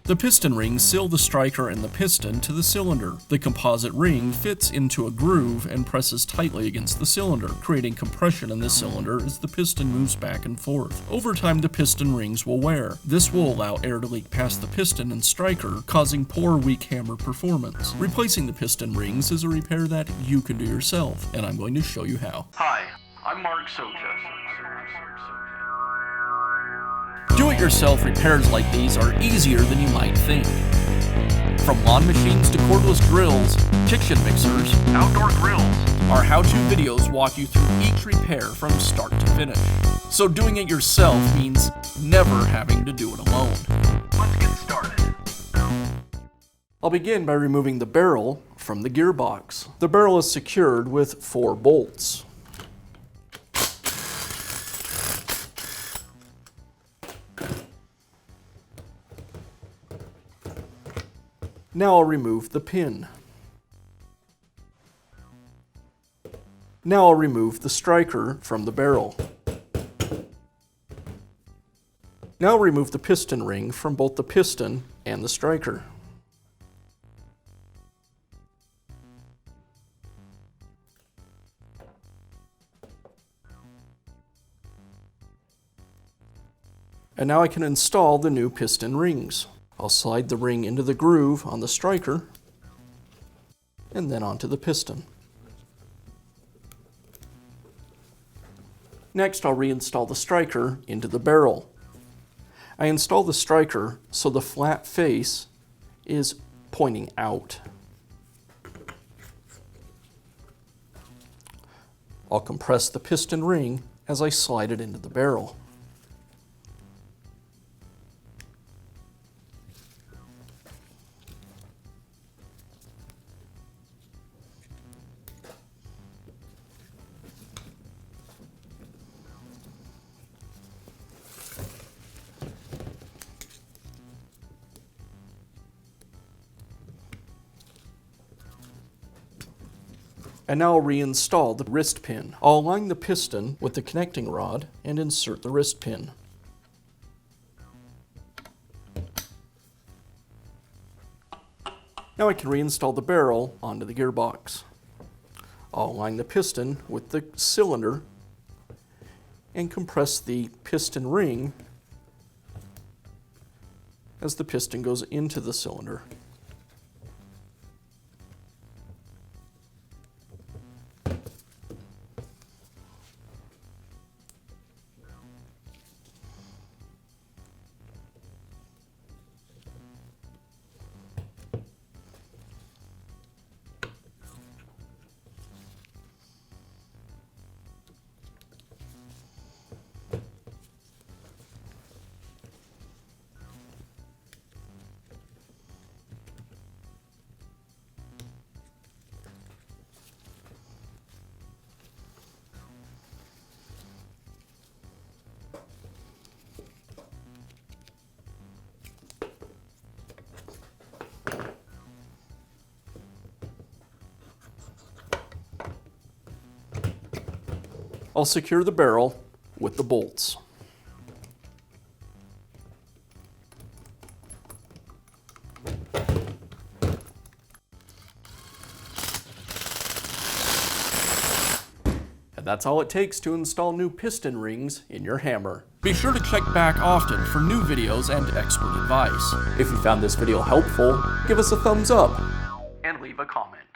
The piston rings seal the striker and the piston to the cylinder. The composite ring fits into a groove and presses tightly against the cylinder, creating compression in the cylinder as the piston moves back and forth. Over time, the piston rings will wear. This will allow air to leak past the piston and striker, causing poor weak hammer performance. Replacing the piston rings is a repair that you can do yourself, and I'm going to show you how. Hi, I'm Mark Socha. Do-it-yourself repairs like these are easier than you might think. From lawn machines to cordless drills, kitchen mixers, Outdoor grills. our how-to videos walk you through each repair from start to finish. So doing it yourself means never having to do it alone. Let's get started. I'll begin by removing the barrel from the gearbox. The barrel is secured with 4 bolts. Now I'll remove the pin. Now I'll remove the striker from the barrel. Now I'll remove the piston ring from both the piston and the striker. And now I can install the new piston rings. I'll slide the ring into the groove on the striker and then onto the piston. Next, I'll reinstall the striker into the barrel. I install the striker so the flat face is pointing out. I'll compress the piston ring as I slide it into the barrel. And now I'll reinstall the wrist pin. I'll align the piston with the connecting rod and insert the wrist pin. Now I can reinstall the barrel onto the gearbox. I'll align the piston with the cylinder and compress the piston ring as the piston goes into the cylinder. I'll secure the barrel with the bolts. And that's all it takes to install new piston rings in your hammer. Be sure to check back often for new videos and expert advice. If you found this video helpful, give us a thumbs up And leave a comment.